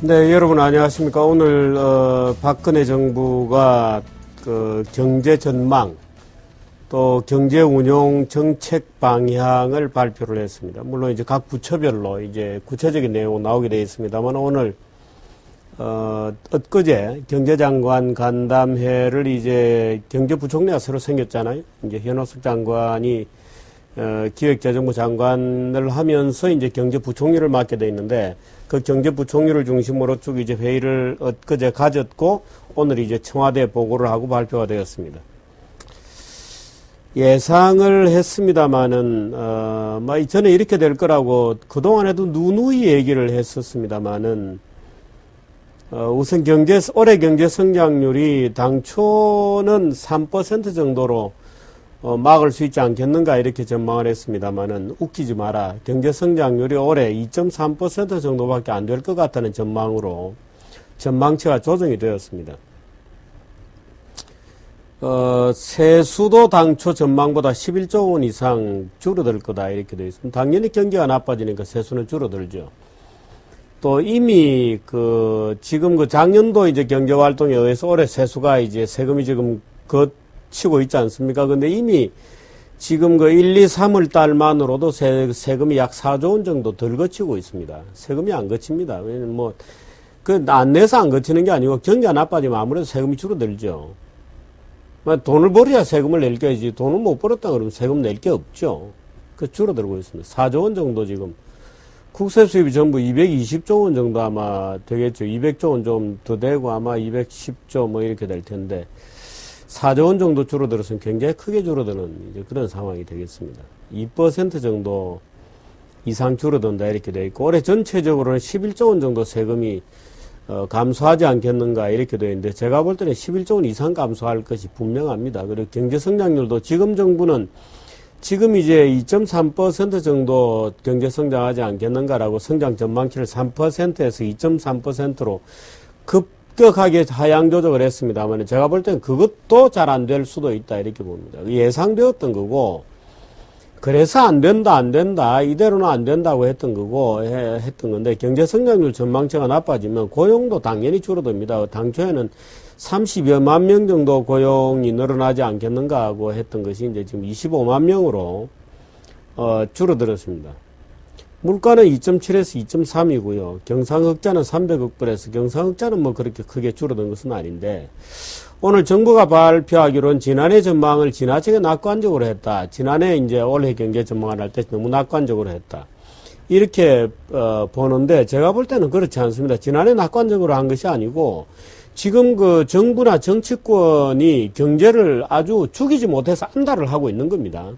네, 여러분 안녕하십니까. 오늘 박근혜 정부가 그 경제 전망 또 경제 운용 정책 방향을 발표를 했습니다. 물론 이제 각 부처별로 이제 구체적인 내용 나오게 되어 있습니다만 오늘 엊그제 경제장관 간담회를 이제 경제부총리가 새로 생겼잖아요. 이제 현호숙 장관이 기획재정부 장관을 하면서 이제 경제부총리를 맡게 돼 있는데 그 경제부총리를 중심으로 쭉 이제 회의를 엊그제 가졌고 오늘 이제 청와대에 보고를 하고 발표가 되었습니다. 예상을 했습니다만은 전에 이렇게 될 거라고 그동안에도 누누이 얘기를 했었습니다만은 우선 올해 경제 성장률이 당초는 3% 정도로 막을 수 있지 않겠는가 이렇게 전망을 했습니다만은 웃기지 마라. 경제 성장률이 올해 2.3% 정도밖에 안 될 것 같다는 전망으로 전망치가 조정이 되었습니다. 세수도 당초 전망보다 11조 원 이상 줄어들 거다 이렇게 되어 있습니다. 당연히 경기가 나빠지니까 세수는 줄어들죠. 또 이미 지금 작년도 이제 경제 활동에 의해서 올해 세수가 이제 세금이 지금 치고 있지 않습니까? 근데 이미 지금 1, 2, 3월 달만으로도 세금이 약 4조 원 정도 덜 거치고 있습니다. 세금이 안 거칩니다. 왜냐면 안 내서 안 거치는 게 아니고 경기가 나빠지면 아무래도 세금이 줄어들죠. 돈을 벌어야 세금을 낼 게지 돈을 못 벌었다 그러면 세금 낼 게 없죠. 줄어들고 있습니다. 4조 원 정도 지금. 국세 수입이 전부 220조 원 정도 아마 되겠죠. 200조 원 좀 더 되고 아마 210조 뭐 이렇게 될 텐데 4조 원 정도 줄어들었으면 굉장히 크게 줄어드는 이제 그런 상황이 되겠습니다. 2% 정도 이상 줄어든다 이렇게 되어 있고 올해 전체적으로는 11조 원 정도 세금이 감소하지 않겠는가 이렇게 되어 있는데 제가 볼 때는 11조 원 이상 감소할 것이 분명합니다. 그리고 경제 성장률도 지금 정부는 지금 이제 2.3% 정도 경제 성장하지 않겠는가라고 성장 전망치를 3%에서 2.3%로 급격하게 하향 조정을 했습니다만 제가 볼 때는 그것도 잘 안 될 수도 있다 이렇게 봅니다. 예상되었던 거고 그래서 안 된다 이대로는 안 된다고 했던 거고 했던 건데 경제 성장률 전망치가 나빠지면 고용도 당연히 줄어듭니다. 당초에는 30여만 명 정도 고용이 늘어나지 않겠는가 하고 했던 것이 이제 지금 25만 명으로 줄어들었습니다. 물가는 2.7에서 2.3이고요. 경상흑자는 300억 불에서 경상흑자는 뭐 그렇게 크게 줄어든 것은 아닌데 오늘 정부가 발표하기로는 지난해 전망을 지나치게 낙관적으로 했다. 지난해 이제 올해 경제 전망을 할 때 너무 낙관적으로 했다. 이렇게 보는데 제가 볼 때는 그렇지 않습니다. 지난해 낙관적으로 한 것이 아니고 지금 정부나 정치권이 경제를 아주 죽이지 못해서 안달을 하고 있는 겁니다.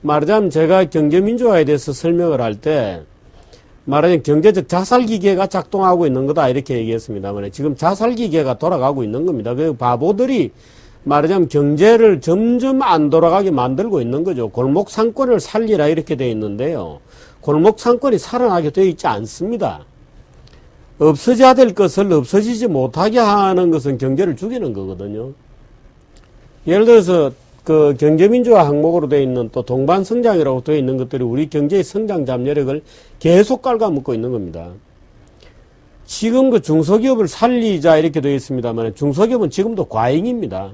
말하자면 제가 경제민주화에 대해서 설명을 할 때 말하자면 경제적 자살기계가 작동하고 있는 거다 이렇게 얘기했습니다만 지금 자살기계가 돌아가고 있는 겁니다. 그 바보들이 말하자면 경제를 점점 안 돌아가게 만들고 있는 거죠. 골목 상권을 살리라 이렇게 되어 있는데요. 골목 상권이 살아나게 되어 있지 않습니다. 없어져야 될 것을 없어지지 못하게 하는 것은 경제를 죽이는 거거든요. 예를 들어서 경제민주화 항목으로 되어 있는 또 동반성장이라고 되어 있는 것들이 우리 경제의 성장 잠재력을 계속 갉아먹고 있는 겁니다. 지금 중소기업을 살리자 이렇게 되어 있습니다만 중소기업은 지금도 과잉입니다.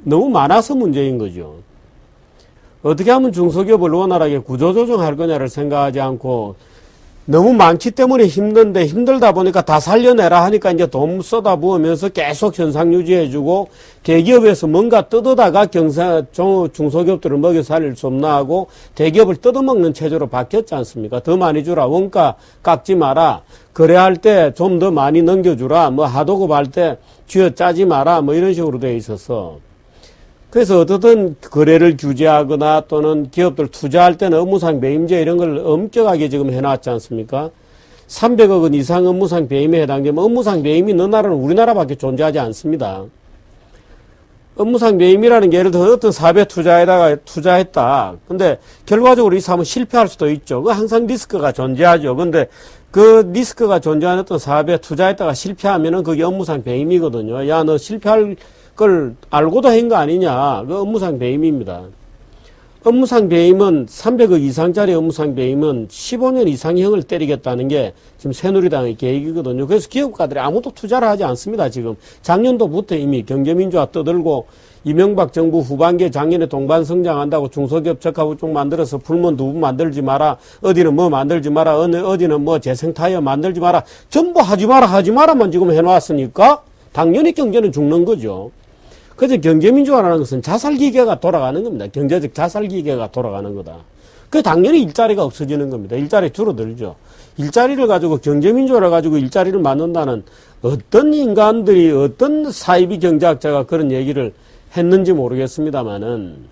너무 많아서 문제인 거죠. 어떻게 하면 중소기업을 원활하게 구조조정할 거냐를 생각하지 않고 너무 많기 때문에 힘든데 힘들다 보니까 다 살려내라 하니까 이제 돈 쏟아부으면서 계속 현상 유지해주고 대기업에서 뭔가 뜯어다가 중소기업들을 먹여 살릴 수 없나 하고 대기업을 뜯어먹는 체제로 바뀌었지 않습니까? 더 많이 주라. 원가 깎지 마라. 거래할 때 좀 더 많이 넘겨주라. 하도급할 때 쥐어짜지 마라. 이런 식으로 되어 있어서 그래서 어떻든 거래를 규제하거나 또는 기업들 투자할 때는 업무상 배임제 이런 걸 엄격하게 지금 해놨지 않습니까? 300억 원 이상 업무상 배임에 해당되면 업무상 배임이 너 나라는 우리나라밖에 존재하지 않습니다. 업무상 배임이라는 게 예를 들어 어떤 사업에 투자했다. 근데 결과적으로 이 사업은 실패할 수도 있죠. 항상 리스크가 존재하죠. 근데 그 리스크가 존재하는 어떤 사업에 투자했다가 실패하면은 그게 업무상 배임이거든요. 야, 너 실패할 걸 알고도 한 거 아니냐. 그 업무상 배임입니다. 업무상 배임은 300억 이상짜리 업무상 배임은 15년 이상형을 때리겠다는 게 지금 새누리당의 계획이거든요. 그래서 기업가들이 아무도 투자를 하지 않습니다. 지금 작년도부터 이미 경제민주화 떠들고 이명박 정부 후반기에 작년에 동반성장한다고 중소기업 적합업종 만들어서 불문 두부 만들지 마라. 어디는 뭐 만들지 마라. 어디는 뭐 재생타이어 만들지 마라. 전부 하지 마라만 지금 해놨으니까 당연히 경제는 죽는 거죠. 그래서 경제민주화라는 것은 자살기계가 돌아가는 겁니다. 경제적 자살기계가 돌아가는 거다. 그 당연히 일자리가 없어지는 겁니다. 일자리 줄어들죠. 일자리를 가지고 경제민주화를 가지고 일자리를 만든다는 어떤 인간들이 어떤 사이비 경제학자가 그런 얘기를 했는지 모르겠습니다만은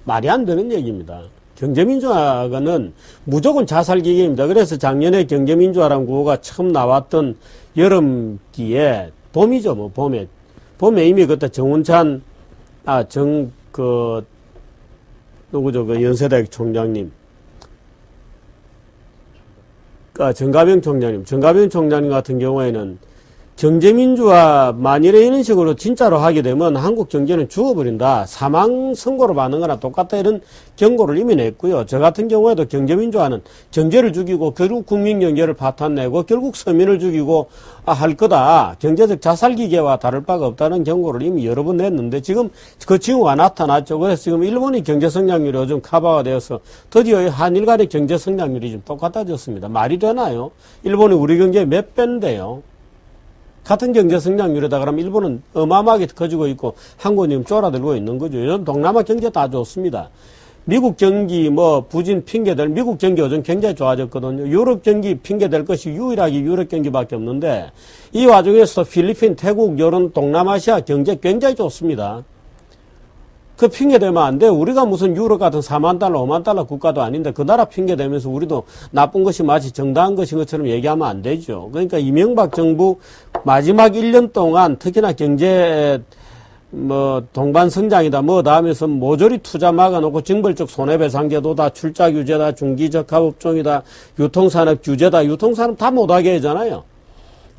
말이 안 되는 얘기입니다. 경제민주화는 무조건 자살기계입니다. 그래서 작년에 경제민주화라는 구호가 처음 나왔던 여름기에 봄이죠, 뭐, 봄에 이미 그때 정운찬, 누구죠, 그 연세대 총장님. 정가병 총장님 같은 경우에는 경제민주화 만일에 이런 식으로 진짜로 하게 되면 한국 경제는 죽어버린다. 사망 선고를 받는 거나 똑같다. 이런 경고를 이미 냈고요. 저 같은 경우에도 경제민주화는 경제를 죽이고 결국 국민경제를 파탄내고 결국 서민을 죽이고 할 거다. 경제적 자살기계와 다를 바가 없다는 경고를 이미 여러 번 냈는데 지금 그 징후가 나타났죠. 그래서 지금 일본이 경제성장률이 요즘 카바가 되어서 드디어 한일 간의 경제성장률이 좀 똑같아졌습니다. 말이 되나요? 일본이 우리 경제의 몇 배인데요. 같은 경제 성장률에다 그러면 일본은 어마어마하게 커지고 있고 한국은 지금 쫄아들고 있는 거죠. 요즘 동남아 경제 다 좋습니다. 미국 경기 부진 핑계될 미국 경기 요즘 굉장히 좋아졌거든요. 유럽 경기 핑계될 것이 유일하게 유럽 경기밖에 없는데 이 와중에서 필리핀, 태국 이런 동남아시아 경제 굉장히 좋습니다. 그 핑계 대면 안 돼. 우리가 무슨 유럽 같은 4만 달러, 5만 달러 국가도 아닌데 그 나라 핑계 대면서 우리도 나쁜 것이 마치 정당한 것인 것처럼 얘기하면 안 되죠. 그러니까 이명박 정부 마지막 1년 동안 특히나 경제 동반성장이다 뭐다 하면서 모조리 투자 막아놓고 징벌적 손해배상제도다, 출자규제다, 중기적합업종이다, 유통산업 규제다, 유통산업 다 못하게 하잖아요.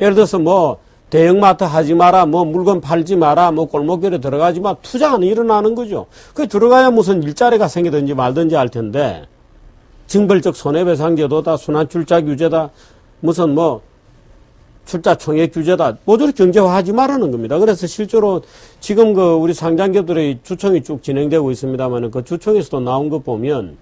예를 들어서 대형마트 하지 마라, 물건 팔지 마라, 골목길에 들어가지 마, 투자는 일어나는 거죠. 그 들어가야 무슨 일자리가 생기든지 말든지 할 텐데, 징벌적 손해배상제도다, 순환출자규제다, 무슨 출자총액 규제다, 모조리 경제화하지 말라는 겁니다. 그래서 실제로 지금 우리 상장기업들의 주총이 쭉 진행되고 있습니다만 그 주총에서도 나온 거 보면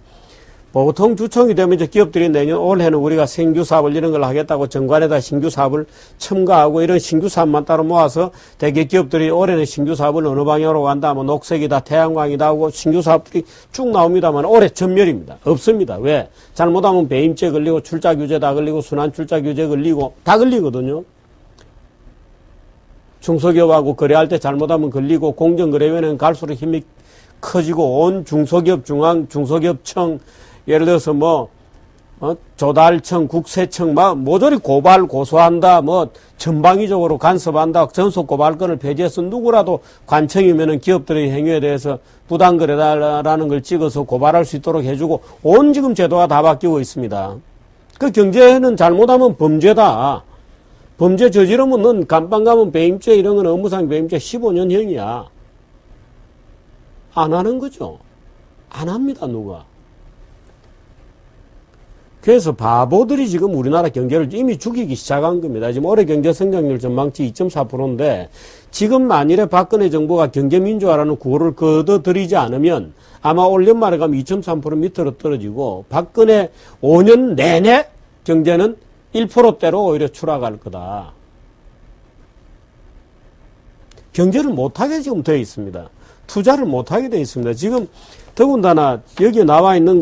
보통 주총이 되면 이제 기업들이 올해는 우리가 신규 사업을 이런 걸 하겠다고 정관에다 신규 사업을 첨가하고 이런 신규 사업만 따로 모아서 대개 기업들이 올해는 신규 사업을 어느 방향으로 간다, 녹색이다, 태양광이다 하고 신규 사업들이 쭉 나옵니다만 올해 전멸입니다. 없습니다. 왜? 잘못하면 배임죄 걸리고 출자규제 다 걸리고 순환출자규제 걸리고 다 걸리거든요. 중소기업하고 거래할 때 잘못하면 걸리고 공정거래위원회는 갈수록 힘이 커지고 온 중소기업청 예를 들어서 조달청, 국세청 모조리 고발 고소한다, 전방위적으로 간섭한다, 전속 고발권을 폐지해서 누구라도 관청이면은 기업들의 행위에 대해서 부당거래다라는 걸 찍어서 고발할 수 있도록 해주고 온 지금 제도가 다 바뀌고 있습니다. 그 경제는 잘못하면 범죄다. 범죄 저지르면 넌 감방 가면 배임죄 이런 건 업무상 배임죄 15년형이야. 안 하는 거죠. 안 합니다, 누가. 그래서 바보들이 지금 우리나라 경제를 이미 죽이기 시작한 겁니다. 지금 올해 경제 성장률 전망치 2.4%인데 지금 만일에 박근혜 정부가 경제민주화라는 구호를 걷어들이지 않으면 아마 올 연말에 가면 2.3% 밑으로 떨어지고 박근혜 5년 내내 경제는 1%대로 오히려 추락할 거다. 경제를 못하게 지금 되어 있습니다. 투자를 못하게 되어 있습니다. 지금 더군다나 여기에 나와 있는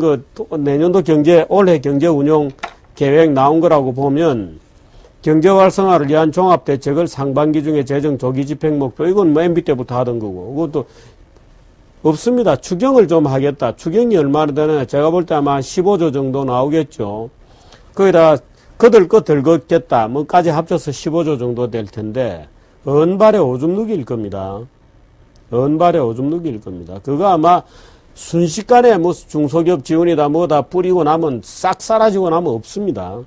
내년도 올해 경제 운용 계획 나온 거라고 보면 경제 활성화를 위한 종합대책을 상반기 중에 재정 조기 집행 목표, 이건 MB 때부터 하던 거고, 그것도 없습니다. 추경을 좀 하겠다. 추경이 얼마나 되나? 제가 볼 때 아마 15조 정도 나오겠죠. 거기다 거들 거 들겠다. 까지 합쳐서 15조 정도 될 텐데, 은발의 오줌 누기일 겁니다. 은발의 오줌 누기일 겁니다. 그거 아마 순식간에 중소기업 지원이다 뭐다 뿌리고 나면 싹 사라지고 나면 없습니다.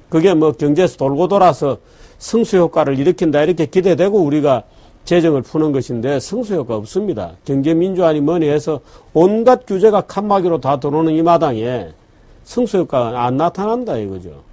그게 경제에서 돌고 돌아서 승수 효과를 일으킨다 이렇게 기대되고 우리가 재정을 푸는 것인데 승수효과 없습니다. 경제민주화니 뭐니 해서 온갖 규제가 칸막이로 다 들어오는 이 마당에 승수효과가 안 나타난다 이거죠.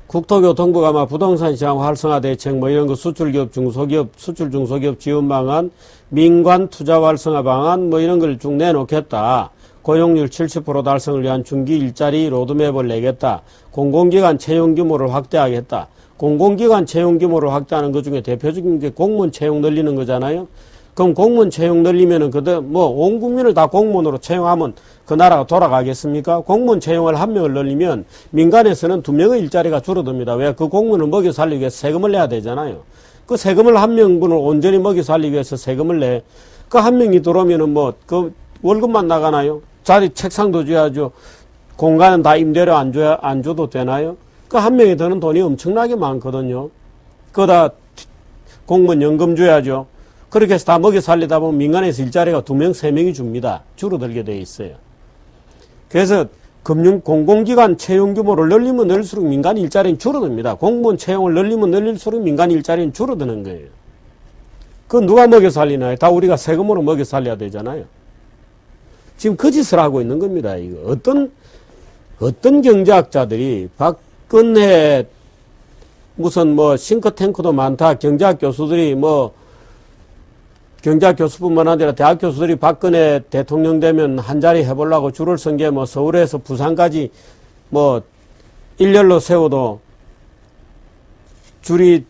국토교통부가 막 부동산 시장 활성화 대책 뭐 이런 거 수출기업 중소기업 수출 중소기업 지원 방안 민관 투자 활성화 방안 뭐 이런 걸 쭉 내놓겠다. 고용률 70% 달성을 위한 중기 일자리 로드맵을 내겠다. 공공기관 채용 규모를 확대하겠다. 공공기관 채용 규모를 확대하는 것 중에 대표적인 게 공무원 채용 늘리는 거잖아요. 그럼 공무원 채용 늘리면은 온 국민을 다 공무원으로 채용하면 그 나라가 돌아가겠습니까? 공무원 채용을 한 명을 늘리면 민간에서는 2명의 일자리가 줄어듭니다. 왜? 그 공무원을 먹여 살리기 위해서 세금을 내야 되잖아요. 그 세금을 한 명분을 온전히 먹여 살리기 위해서 세금을 내. 그 한 명이 들어오면은 그 월급만 나가나요? 자리 책상도 줘야죠. 공간은 다 임대료 안 줘도 되나요? 그 한 명이 드는 돈이 엄청나게 많거든요. 그거다 공무원 연금 줘야죠. 그렇게 해서 다 먹여 살리다 보면 민간에서 일자리가 2명, 3명이 줍니다. 줄어들게 돼 있어요. 그래서 공공기관 채용 규모를 늘리면 늘릴수록 민간 일자리는 줄어듭니다. 공무원 채용을 늘리면 늘릴수록 민간 일자리는 줄어드는 거예요. 그건 누가 먹여 살리나요? 다 우리가 세금으로 먹여 살려야 되잖아요. 지금 그 짓을 하고 있는 겁니다. 이거 어떤 경제학자들이 박근혜 무슨 싱크탱크도 많다. 경제학 교수들이 경제학 교수뿐만 아니라 대학 교수들이 박근혜 대통령 되면 한 자리 해보려고 줄을 선 게 서울에서 부산까지 일렬로 세워도 줄이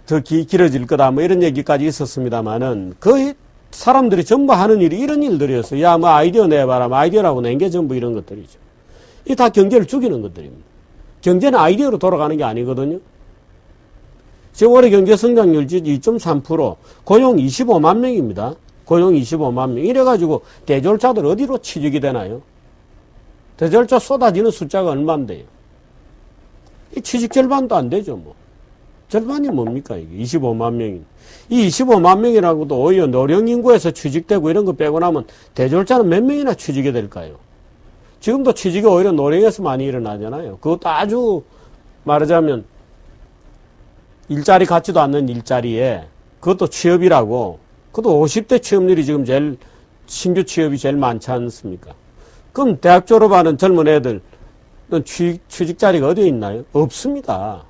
더 길어질 거다. 이런 얘기까지 있었습니다만은 거의 사람들이 전부 하는 일이 이런 일들이었어요. 야, 아이디어 내봐라. 아이디어라고 낸 게 전부 이런 것들이죠. 이 다 경제를 죽이는 것들입니다. 경제는 아이디어로 돌아가는 게 아니거든요. 지금 올해 경제 성장률 2.3%, 고용 25만 명입니다. 고용 25만 명. 이래가지고 대졸자들 어디로 취직이 되나요? 대졸자 쏟아지는 숫자가 얼마인데요? 이 취직 절반도 안 되죠, 절반이 뭡니까, 이게? 25만 명이. 이 25만 명이라고도 오히려 노령 인구에서 취직되고 이런 거 빼고 나면 대졸자는 몇 명이나 취직이 될까요? 지금도 취직이 오히려 노령에서 많이 일어나잖아요. 그것도 아주 말하자면 일자리 같지도 않는 일자리에 그것도 취업이라고. 그것도 50대 취업률이 지금 신규 취업이 제일 많지 않습니까? 그럼 대학 졸업하는 젊은 애들 취직 자리가 어디에 있나요? 없습니다.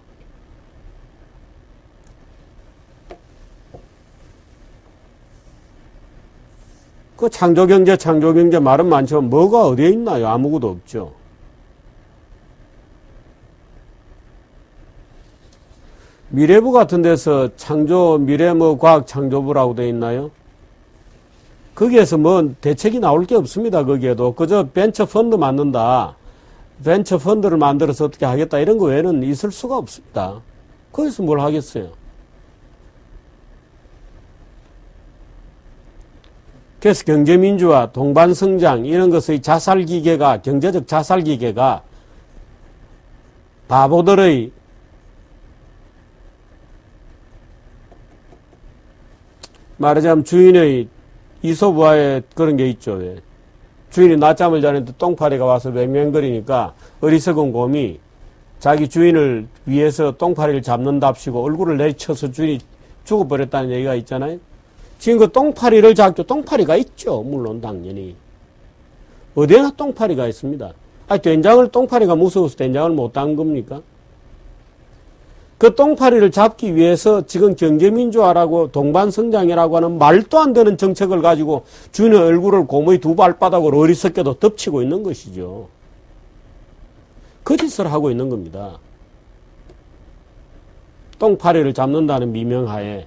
그 창조경제 말은 많지만 뭐가 어디에 있나요? 아무것도 없죠. 미래부 같은 데서 과학 창조부라고 되어 있나요? 거기에서 대책이 나올 게 없습니다. 거기에도. 그저 벤처 펀드 만든다. 벤처 펀드를 만들어서 어떻게 하겠다. 이런 거 외에는 있을 수가 없습니다. 거기서 뭘 하겠어요? 그래서 경제민주화, 동반성장, 이런 것의 경제적 자살기계가 바보들의 말하자면 주인의 이솝우화에 그런 게 있죠. 주인이 낮잠을 자는데 똥파리가 와서 맹맹거리니까 어리석은 곰이 자기 주인을 위해서 똥파리를 잡는답시고 얼굴을 내리쳐서 주인이 죽어버렸다는 얘기가 있잖아요. 지금 그 똥파리를 잡죠. 똥파리가 있죠. 물론 당연히. 어디에나 똥파리가 있습니다. 된장을 똥파리가 무서워서 된장을 못 딴 겁니까? 그 똥파리를 잡기 위해서 지금 경제민주화라고 동반성장이라고 하는 말도 안 되는 정책을 가지고 주인의 얼굴을 곰의 두 발바닥으로 어리석게도 덮치고 있는 것이죠. 그 짓을 하고 있는 겁니다. 똥파리를 잡는다는 미명하에.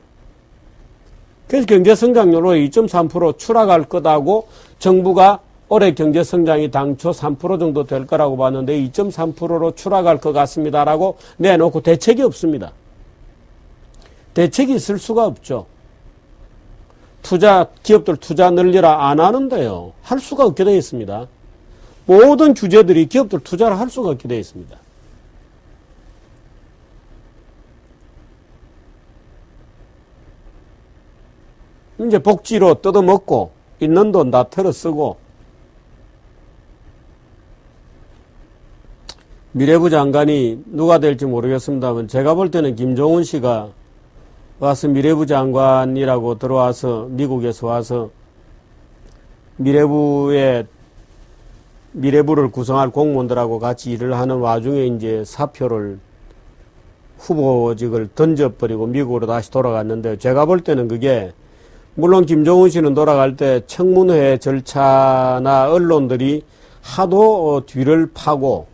그래서 경제성장률로 2.3% 추락할 거다고 정부가 올해 경제성장이 당초 3% 정도 될 거라고 봤는데 2.3%로 추락할 것 같습니다라고 내놓고 대책이 없습니다. 대책이 있을 수가 없죠. 기업들 투자 늘리라 안 하는데요. 할 수가 없게 되어 있습니다. 모든 규제들이 기업들 투자를 할 수가 없게 되어 있습니다. 이제 복지로 뜯어먹고 있는 돈 다 털어 쓰고 미래부 장관이 누가 될지 모르겠습니다만 제가 볼 때는 김종훈 씨가 와서 미래부 장관이라고 들어와서 미국에서 와서 미래부를 구성할 공무원들하고 같이 일을 하는 와중에 이제 사표를 후보직을 던져버리고 미국으로 다시 돌아갔는데 제가 볼 때는 그게 물론 김정은 씨는 돌아갈 때 청문회 절차나 언론들이 하도 뒤를 파고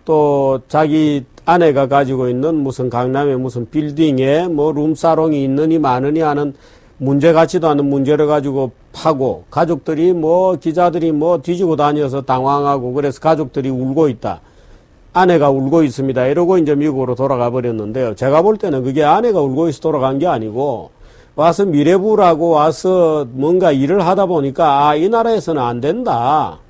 또 자기 아내가 가지고 있는 무슨 강남의 무슨 빌딩에 뭐 룸사롱이 있느니 마느니 하는 문제 같지도 않은 문제를 가지고 파고 가족들이 뭐 기자들이 뭐 뒤지고 다녀서 당황하고 그래서 가족들이 울고 있다. 아내가 울고 있습니다. 이러고 이제 미국으로 돌아가 버렸는데요. 제가 볼 때는 그게 아내가 울고 있어 돌아간 게 아니고 와서 미래부라고 와서 뭔가 일을 하다 보니까 아, 이 나라에서는 안 된다.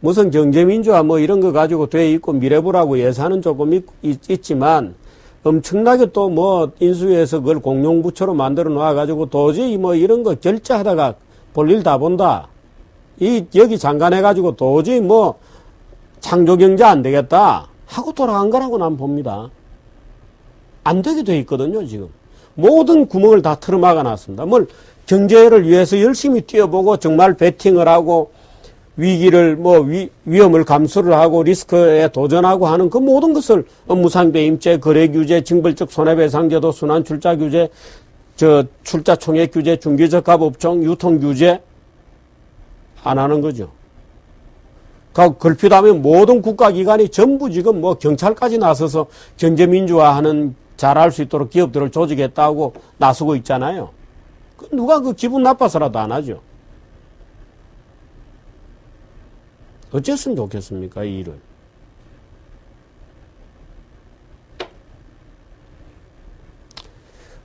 무슨 경제민주화 뭐 이런 거 가지고 돼 있고 미래부라고 예산은 조금 있지만 엄청나게 또 뭐 인수위에서 그걸 공용부처로 만들어 놔가지고 도저히 뭐 이런 거 결제하다가 볼일 다 본다. 여기 장관해가지고 도저히 뭐 창조경제 안 되겠다 하고 돌아간 거라고 난 봅니다. 안 되게 돼 있거든요, 지금. 모든 구멍을 다 틀어막아 놨습니다. 뭘 경제를 위해서 열심히 뛰어보고 정말 베팅을 하고 위기를 위험을 감수를 하고 리스크에 도전하고 하는 그 모든 것을 업무상배 임죄, 거래 규제, 징벌적 손해배상제도, 순환 출자 규제, 출자 총액 규제, 중기적합 업종, 유통 규제 안 하는 거죠. 걸핏하면 모든 국가기관이 전부 지금 뭐 경찰까지 나서서 경제민주화하는 잘할 수 있도록 기업들을 조직했다고 나서고 있잖아요. 누가 그 기분 나빠서라도 안 하죠. 어쨌으면 좋겠습니까, 이 일을.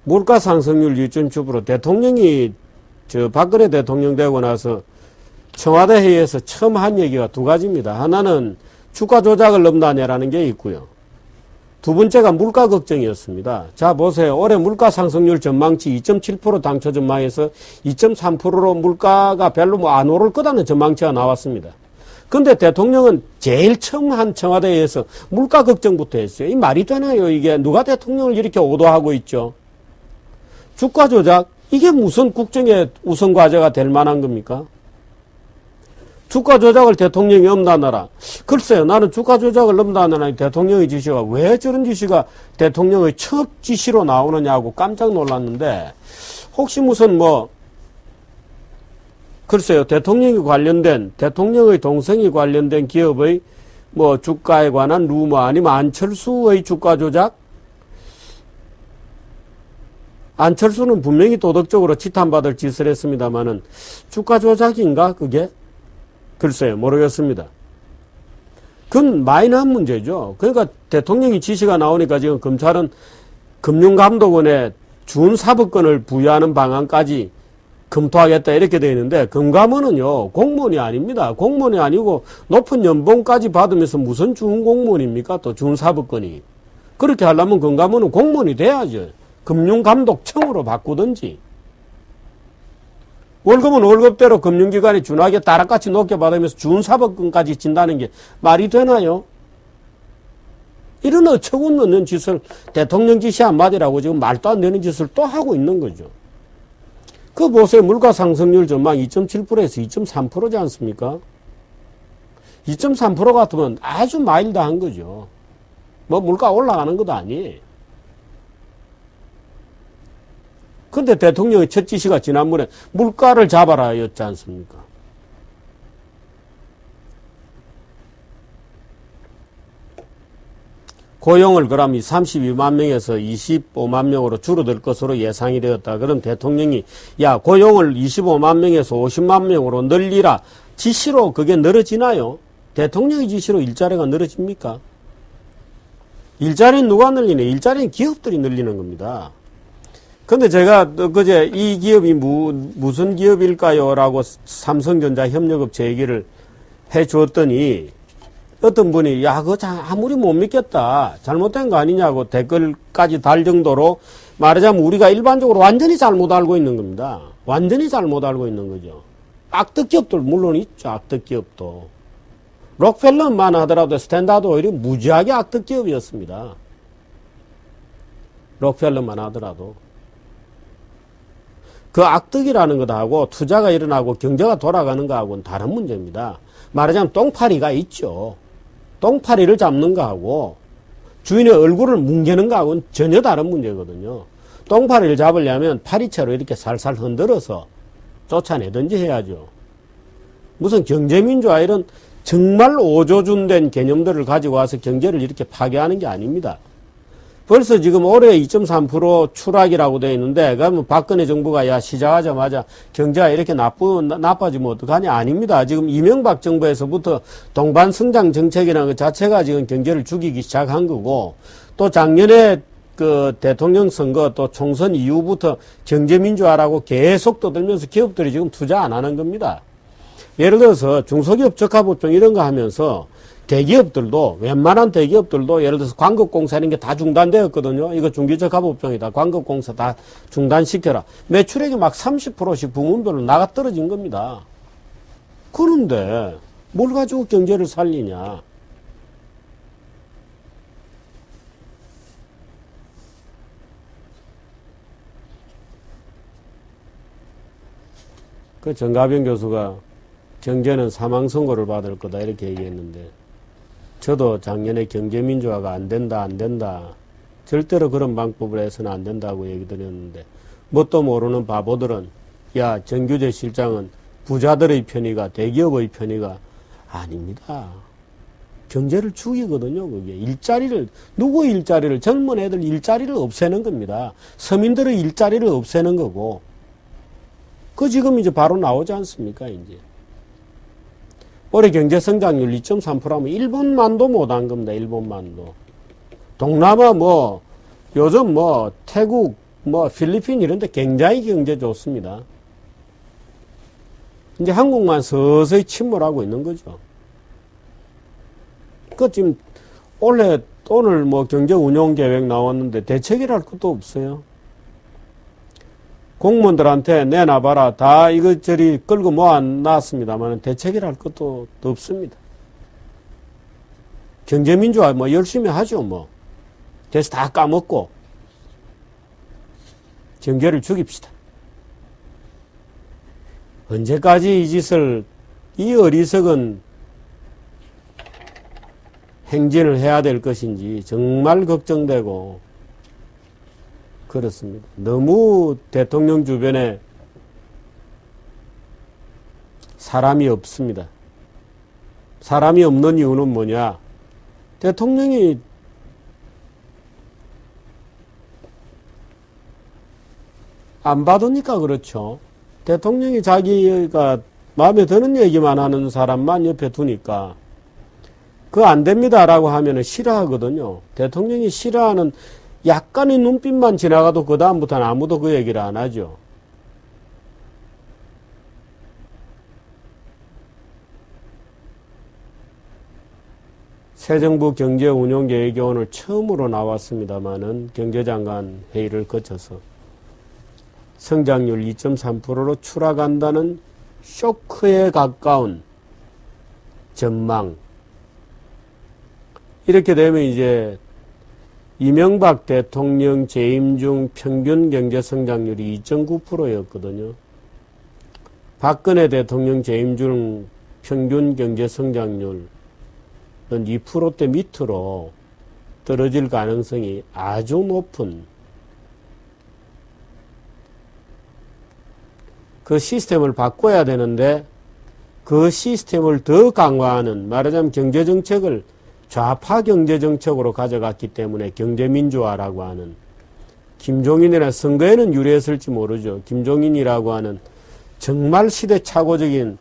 물가 상승률 1.7% 대통령이 박근혜 대통령 되고 나서 청와대 회의에서 처음 한 얘기가 두 가지입니다. 하나는 주가 조작을 넘나냐라는 게 있고요. 두 번째가 물가 걱정이었습니다. 자, 보세요. 올해 물가 상승률 전망치 2.7% 당초 전망에서 2.3%로 물가가 별로 뭐 안 오를 거다는 전망치가 나왔습니다. 근데 대통령은 제일 처음 한 청와대에서 물가 걱정부터 했어요. 이 말이 되나요? 이게 누가 대통령을 이렇게 오도하고 있죠? 주가 조작? 이게 무슨 국정의 우선 과제가 될 만한 겁니까? 주가 조작을 대통령이 엄단하라. 글쎄요, 나는 주가 조작을 엄단하라니 대통령의 지시가 왜 저런 지시가 대통령의 첫 지시로 나오느냐고 깜짝 놀랐는데, 혹시 무슨 글쎄요, 대통령의 동생이 관련된 기업의 주가에 관한 루머 아니면 안철수의 주가 조작? 안철수는 분명히 도덕적으로 지탄받을 짓을 했습니다만은 주가 조작인가 그게? 글쎄요, 모르겠습니다. 그건 마이너한 문제죠. 그러니까 대통령이 지시가 나오니까 지금 검찰은 금융감독원에 준사법권을 부여하는 방안까지 검토하겠다 이렇게 되어 있는데, 금감원은요 공무원이 아닙니다. 공무원이 아니고 높은 연봉까지 받으면서 무슨 준공무원입니까? 또 준사법권이. 그렇게 하려면 금감원은 공무원이 돼야죠. 금융감독청으로 바꾸든지. 월급은 월급대로 금융기관이 준하게 따라같이 높게 받으면서 준사법권까지 진다는 게 말이 되나요? 이런 어처구니없는 짓을 대통령 지시 한마디라고 지금 말도 안 되는 짓을 또 하고 있는 거죠. 그 보세요. 물가 상승률 전망 2.7%에서 2.3%지 않습니까? 2.3% 같으면 아주 마일드한 거죠. 물가 올라가는 것도 아니에요. 근데 대통령의 첫 지시가 지난번에 물가를 잡아라 였지 않습니까? 고용을 그럼 32만 명에서 25만 명으로 줄어들 것으로 예상이 되었다. 그럼 대통령이 고용을 25만 명에서 50만 명으로 늘리라. 지시로 그게 늘어지나요? 대통령의 지시로 일자리가 늘어집니까? 일자리는 누가 늘리네? 일자리는 기업들이 늘리는 겁니다. 근데 제가 그제 이 기업이 무슨 기업일까요? 라고 삼성전자 협력업체 얘기를 해 주었더니 어떤 분이 그거 아무리 못 믿겠다. 잘못된 거 아니냐고 댓글까지 달 정도로 말하자면 우리가 일반적으로 완전히 잘못 알고 있는 겁니다. 완전히 잘못 알고 있는 거죠. 악덕 기업들 물론 있죠. 악덕 기업도. 록펠러만 하더라도 스탠다드 오일이 무지하게 악덕 기업이었습니다. 록펠러만 하더라도. 그 악덕이라는 것하고 투자가 일어나고 경제가 돌아가는 거하고는 다른 문제입니다. 말하자면 똥파리가 있죠. 똥파리를 잡는 거하고 주인의 얼굴을 뭉개는 거하고는 전혀 다른 문제거든요. 똥파리를 잡으려면 파리채로 이렇게 살살 흔들어서 쫓아내든지 해야죠. 무슨 경제민주화 이런 정말 오조준된 개념들을 가지고 와서 경제를 이렇게 파괴하는 게 아닙니다. 벌써 지금 올해 2.3% 추락이라고 되어 있는데, 그러면 박근혜 정부가 야, 시작하자마자 경제가 이렇게 나빠지면 어떡하냐? 아닙니다. 지금 이명박 정부에서부터 동반성장 정책이라는 것 자체가 지금 경제를 죽이기 시작한 거고, 또 작년에 그 대통령 선거 또 총선 이후부터 경제민주화라고 계속 떠들면서 기업들이 지금 투자 안 하는 겁니다. 예를 들어서 중소기업 적합업종 이런 거 하면서 대기업들도 웬만한 대기업들도 예를 들어서 광급공사 이런 게 다 중단되었거든요. 이거 중기적합업종이다. 광급공사 다 중단시켜라. 매출액이 막 30%씩 부문별로 나가 떨어진 겁니다. 그런데 뭘 가지고 경제를 살리냐. 그 정가병 교수가 경제는 사망선고를 받을 거다 이렇게 얘기했는데 저도 작년에 경제민주화가 안 된다 절대로 그런 방법을 해서는 안 된다고 얘기 드렸는데 뭣도 모르는 바보들은 야 정규재 실장은 부자들의 편의가 대기업의 편의가 아닙니다. 경제를 죽이거든요. 그게 일자리를 누구 일자리를 젊은 애들 일자리를 없애는 겁니다. 서민들의 일자리를 없애는 거고 그 지금 이제 바로 나오지 않습니까 이제. 올해 경제성장률 2.3%하면 일본만도 못한 겁니다. 일본만도. 동남아 뭐 요즘 뭐 태국 뭐 필리핀 이런 데 굉장히 경제 좋습니다. 이제 한국만 서서히 침몰하고 있는 거죠. 그 지금 오늘 뭐 경제 운용 계획 나왔는데 대책이랄 것도 없어요. 공무원들한테 내놔봐라. 다 이것저리 끌고 모아놨습니다만 대책이랄 것도 없습니다. 경제민주화 뭐 열심히 하죠 뭐. 그래서 다 까먹고 경제를 죽입시다. 언제까지 이 짓을 이 어리석은 행진을 해야 될 것인지 정말 걱정되고 그렇습니다. 너무 대통령 주변에 사람이 없습니다. 사람이 없는 이유는 뭐냐? 대통령이 안 받으니까 그렇죠. 대통령이 자기가 마음에 드는 얘기만 하는 사람만 옆에 두니까 그거 안 됩니다라고 하면은 싫어하거든요. 대통령이 싫어하는 약간의 눈빛만 지나가도 그 다음부터는 아무도 그 얘기를 안 하죠. 새 정부 경제운용계획이 오늘 처음으로 나왔습니다마는 경제장관 회의를 거쳐서 성장률 2.3%로 추락한다는 쇼크에 가까운 전망. 이렇게 되면 이제 이명박 대통령 재임 중 평균 경제 성장률이 2.9%였거든요. 박근혜 대통령 재임 중 평균 경제 성장률은 2%대 밑으로 떨어질 가능성이 아주 높은 그 시스템을 바꿔야 되는데 그 시스템을 더 강화하는 말하자면 경제정책을 좌파 경제정책으로 가져갔기 때문에 경제민주화라고 하는 김종인이나 선거에는 유리했을지 모르죠. 김종인이라고 하는 정말 시대착오적인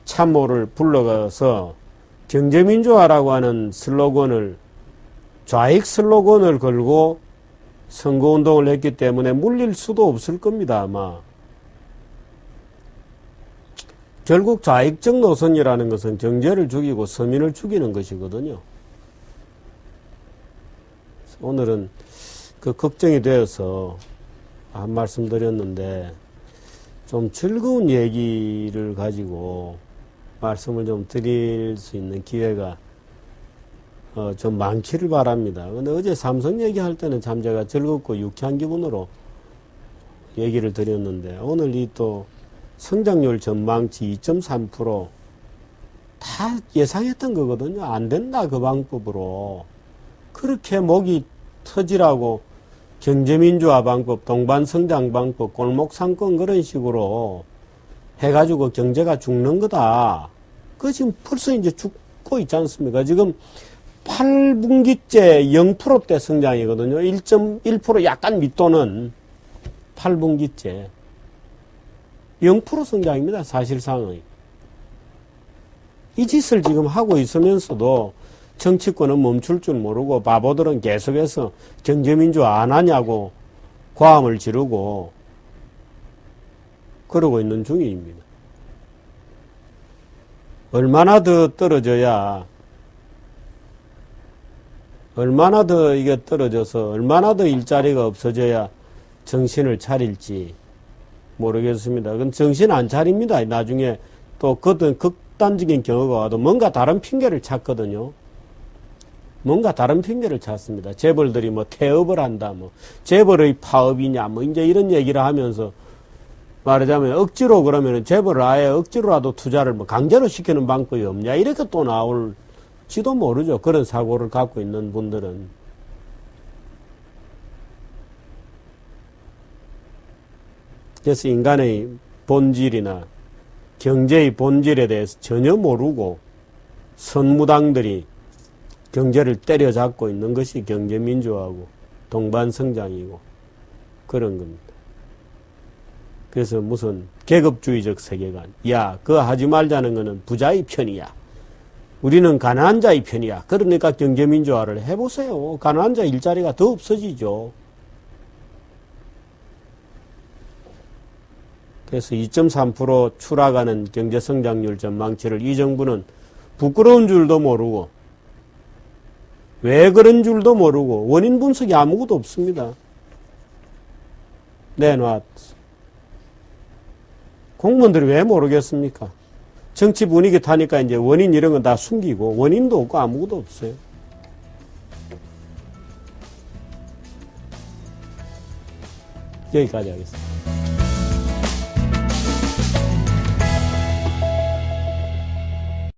참모를 불러가서 경제민주화라고 하는 슬로건을 좌익 슬로건을 걸고 선거운동을 했기 때문에 물릴 수도 없을 겁니다. 아마. 결국 좌익적 노선이라는 것은 경제를 죽이고 서민을 죽이는 것이거든요. 오늘은 그 걱정이 되어서 한 말씀 드렸는데 좀 즐거운 얘기를 가지고 말씀을 좀 드릴 수 있는 기회가 좀 많기를 바랍니다. 근데 어제 삼성 얘기할 때는 참 제가 즐겁고 유쾌한 기분으로 얘기를 드렸는데 오늘 이 또 성장률 전망치 2.3% 다 예상했던 거거든요. 안 된다 그 방법으로. 그렇게 목이 터지라고 경제민주화 방법, 동반성장 방법, 골목상권 그런 식으로 해가지고 경제가 죽는 거다. 그 지금 벌써 이제 죽고 있지 않습니까? 지금 8분기째 0%대 성장이거든요. 1.1% 약간 밑도는 8분기째 0% 성장입니다. 사실상의. 이 짓을 지금 하고 있으면서도 정치권은 멈출 줄 모르고 바보들은 계속해서 경제민주화 안 하냐고 고함을 지르고 그러고 있는 중입니다. 얼마나 더 떨어져야, 얼마나 더 이게 떨어져서 얼마나 더 일자리가 없어져야 정신을 차릴지 모르겠습니다. 그건 정신 안 차립니다. 나중에 또 그것도 극단적인 경우가 와도 뭔가 다른 핑계를 찾거든요. 뭔가 다른 핑계를 찾습니다. 재벌들이 뭐 태업을 한다, 뭐 재벌의 파업이냐, 뭐 이제 이런 얘기를 하면서 말하자면 억지로 그러면 재벌을 아예 억지로라도 투자를 뭐 강제로 시키는 방법이 없냐 이렇게 또 나올지도 모르죠. 그런 사고를 갖고 있는 분들은. 그래서 인간의 본질이나 경제의 본질에 대해서 전혀 모르고 선무당들이 경제를 때려잡고 있는 것이 경제민주화고 동반성장이고 그런 겁니다. 그래서 무슨 계급주의적 세계관, 야, 그거 하지 말자는 거는 부자의 편이야. 우리는 가난한 자의 편이야. 그러니까 경제민주화를 해보세요. 가난한 자 일자리가 더 없어지죠. 그래서 2.3% 추락하는 경제성장률 전망치를 이 정부는 부끄러운 줄도 모르고 왜 그런 줄도 모르고 원인 분석이 아무것도 없습니다. 내놨어. 공무원들이 왜 모르겠습니까? 정치 분위기 타니까 이제 원인 이런 건 다 숨기고 원인도 없고 아무것도 없어요. 여기까지 하겠습니다.